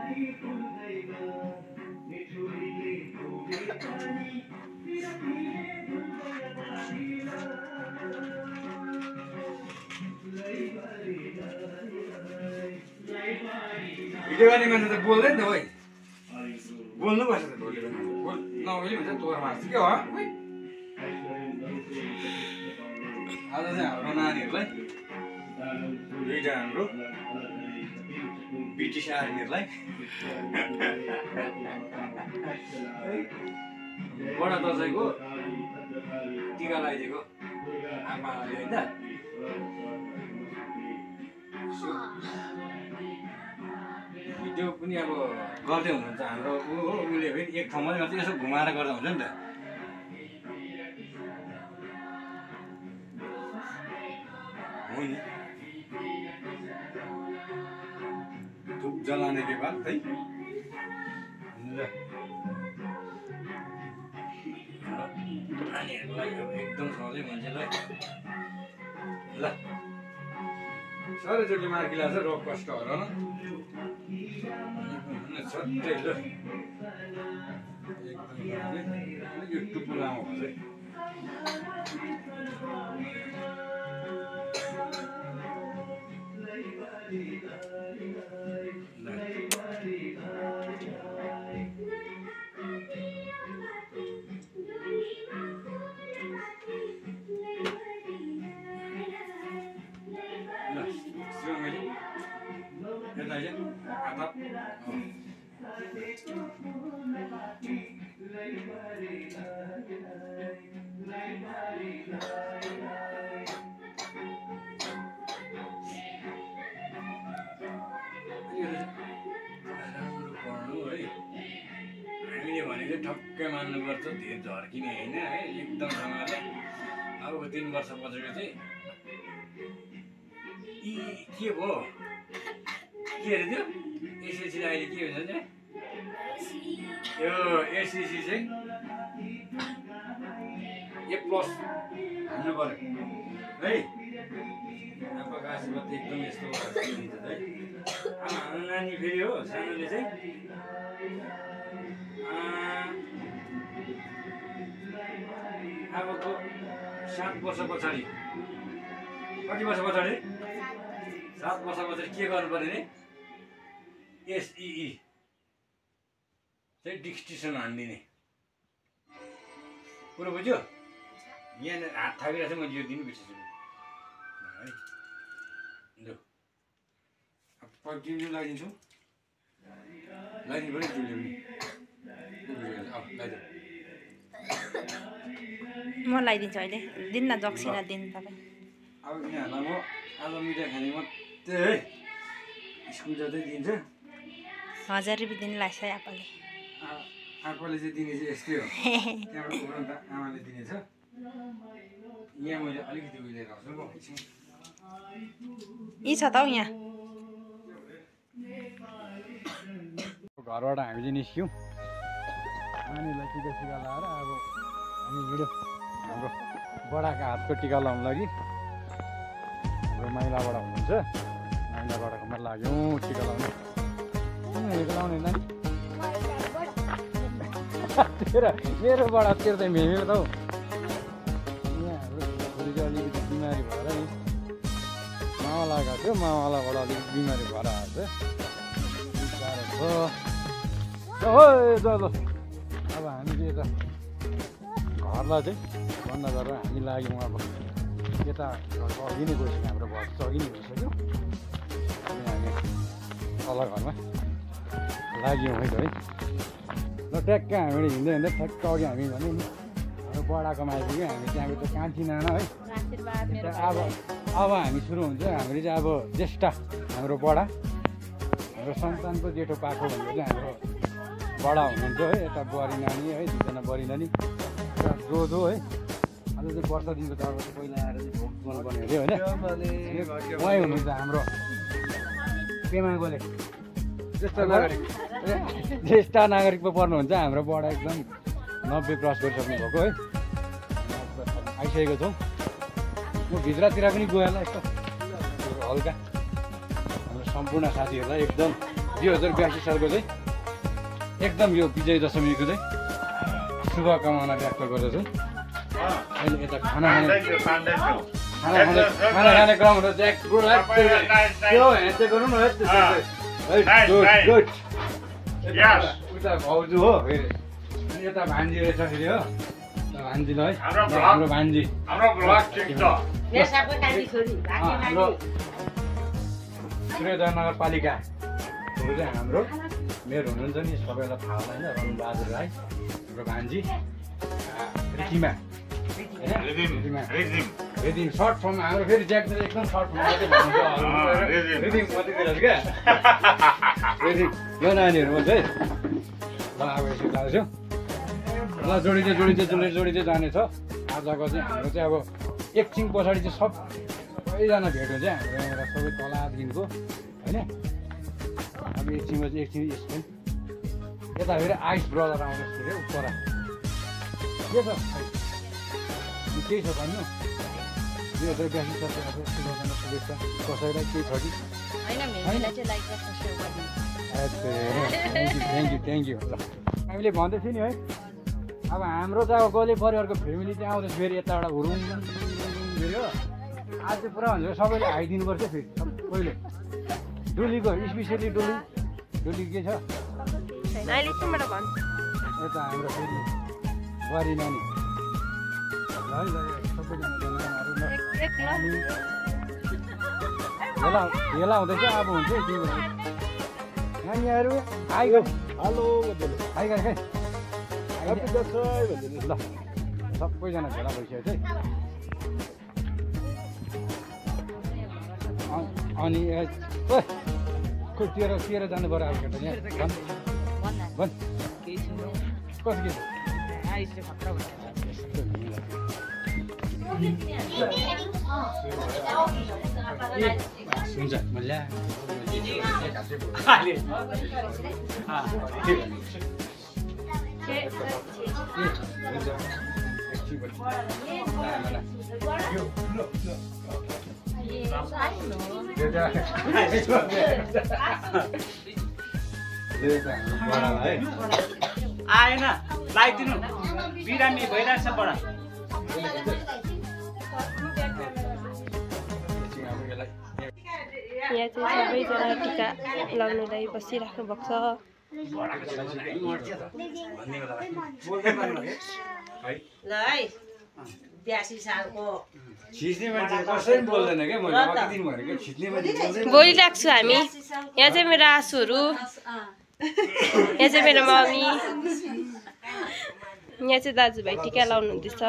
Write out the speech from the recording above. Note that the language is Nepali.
भिडियो गर्ने मान्छे त बोल्दैन त भाइ बोल्नुपर्छ त नबोली भन्छ तोर मार्छ के हो आज चाहिँ हाम्रो नानीहरूलाई दुईटा हाम्रो ब्रिटिस आर्मीहरूलाई बडा दसैँको टिका लगाइदिएको आमाले होइन भिडियो पनि अब गर्दै हुनुहुन्छ हाम्रो उसले फेरि एक ठाउँमा गर्छ यसो घुमाएर गर्दा हुन्छ नि त हो नि धुप जलाउने विभाग है नानीहरूलाई अब एकदम सधैँ मान्छेलाई ल साह्रै मार्की लाग्छ रोग कष्ट हराउन सधैँ ल एकदम यो टुप्पो लामो भन्छ हामीले भनेको ठक्कै मान्नुपर्छ धेरै झर्किने होइन है एकदमसँगले अब 3 वर्ष पछाडि चाहिँ यी के भयो के अरे त्यो एसएससी अहिले के हुन्छ यो एसएससी चाहिँ A+ हाल्नु पर्यो है अब गाछमा त एकदम यस्तो हुन्छ है हाम्रो नानी फेरि हो सानोले चाहिँ अबको 7 वर्ष पछाडि कति वर्ष पछाडि 7 वर्ष पछाडि के गर्नु पर्यो नि एसई चाहिँ डिस्टिसन हान्दिने कुरो बुझ्यो यहाँ हात थापिरहेको छ मैले यो दिन बिर्सेछु है लु अब तिमीले लगाइदिन्छु लगाइदिनु पऱ्यो तिमीले पनि म लगाइदिन्छु अहिले दिन न जक्सिना दिन तपाईँ अब यिनीहरूलाई म आज मिठाई खाने मात्रै है स्कुल जाँदै दिन्छ 1000 रुपियाँ दिन लाग्छ है आपाले आपाले चाहिँ दिने चाहिँ यस्तै हो त्यहाँबाट उब्रन त आमाले दिनेछ यहाँ मैले अलिकति उहिले राख्छु म यी छ त हौ यहाँ घरबाट हामी चाहिँ निस्क्यौँ नानीलाई टिका सिका लाएर अब हामी हिँड्यो हाम्रो बडाको हातको टिका लाउनु लागि हाम्रो माइलाबाट हुनुहुन्छ माइलाबाटकोमा लाग्यौँ टिका लाउनु लाउने नानी मेरो बडा तेरो त मेम्यो त हौ यहाँ हाम्रो छोरी चाहिँ अलिकति बिमारी भएर नि मावला गएको थियो मावलाबाट अलिकति बिमारी भएर आएको छ अब हामी चाहिँ यता घरलाई चाहिँ बन्द गरेर हामी लाग्यौँ अब यता घरको अघि नै गइसक्यो हाम्रो घर चाहिँ अघि नै गइसक्यो अनि हामी तल घरमा लाग्यौँ है ल ट्याक्क हामीले हिँड्दै हिँड्दै ठ्याक्क अघि हामी भन्यो नि अब बडाकोमा आइपुग्यो हामी त्यहाँको त कान्छी नाना है अब हामी सुरु हुन्छ हामीले चाहिँ अब ज्येष्ठ हाम्रो बडा हाम्रो सन्तानको जेठो पाको भनेको चाहिँ हाम्रो बडा हुनुहुन्छ है यता बुहारी नानी है 2जना बुहारी नानी जोजो है अझ चाहिँ वर्ष दिनको त अब पहिला आएर चाहिँ भोग गर्नुपर्ने अरे होइन उहाँ हुनुहुन्छ हाम्रो पेमागोले ज्येष्ठ नागरिक पो पर्नुहुन्छ हाम्रो बडा एकदम 90 क्रस गरिसक्नु भएको है आइसकेको छौँ म भित्रतिर पनि गएला यस्तो हल्का हाम्रो सम्पूर्ण साथीहरूलाई एकदम 2082 सालको चाहिँ एकदम यो विजय दशमीको चाहिँ शुभकामना व्यक्त गर्दछु। अहिले यता खाना खाने क्रमहरू चाहिँ उता भाउजू हो फेरि अनि यता भान्जी रहेछ फेरि हो भान्जीलाई हाम्रो भान्जी हाम्रो सूर्योदय नगरपालिका चाहिँ हाम्रो मेयर हुनुहुन्छ नि सबैलाई थाहा होला होइन रमबहादुर राई हाम्रो भान्जी रितिमा रिदिम सर्ट फर्ममा हाम्रो फेरि ज्याक्ट एकदम सर्ट फर्ममा रिदिम मात्रै दिइरहेको क्या रिदिम यो नानीहरू मात्रै ल अब यसो जान्छु ल जोडिँदै जानेछ आजको चाहिँ हाम्रो चाहिँ अब एकछिन पछाडि चाहिँ सबैजना भेट हुन्छ हाम्रो यहाँबाट सबै तलदेखिको होइन अब एकछिनमा चाहिँ एकछिन यस्तो यता फेरि आइस ब्रदर आउँदैछ फेरि उपर के छ केही छ भन्नु 2082 सालको शुभेच्छा कसैलाई केही छ कि थ्याङ्क यू ल हामीले भन्दै थियो नि है अब हाम्रो त अब गले परिवारको फ्यामिली चाहिँ आउँदैछ फेरि यताबाट हुरुङ फेरि हो आज चाहिँ पुरा हुन्छ सबैले आइदिनुपर्छ फेरि सबैले डोलीको स्पेसियली डोली के छ यता हाम्रो फेरि बुहारी नानी भेला हुँदैछ अब हुन्छ नानीहरू आइगयो हेलो आइगयो खै ल सबैजना भेला भइसक्यो चाहिँ अनि तेह्र जानु पऱ्यो अब केटा यहाँ भन् कसो के हुन्छ आएन लगाइदिनु बिरामी भइरहेछ बडा यहाँ चाहिँ सबैजना टिका लगाउनुलाई बसिराख्नु भएको छ ल है 82 सालको खिच्ने मान्छे कसैले बोल्दैन क्या मैले अघि दिन भनेको खिच्ने मान्छे बोलिरहेको छु हामी यहाँ चाहिँ मेरो आँसुहरू यहाँ चाहिँ मेरो मम्मी यहाँ चाहिँ दाजुभाइ टिका लाउनु हुँदैछ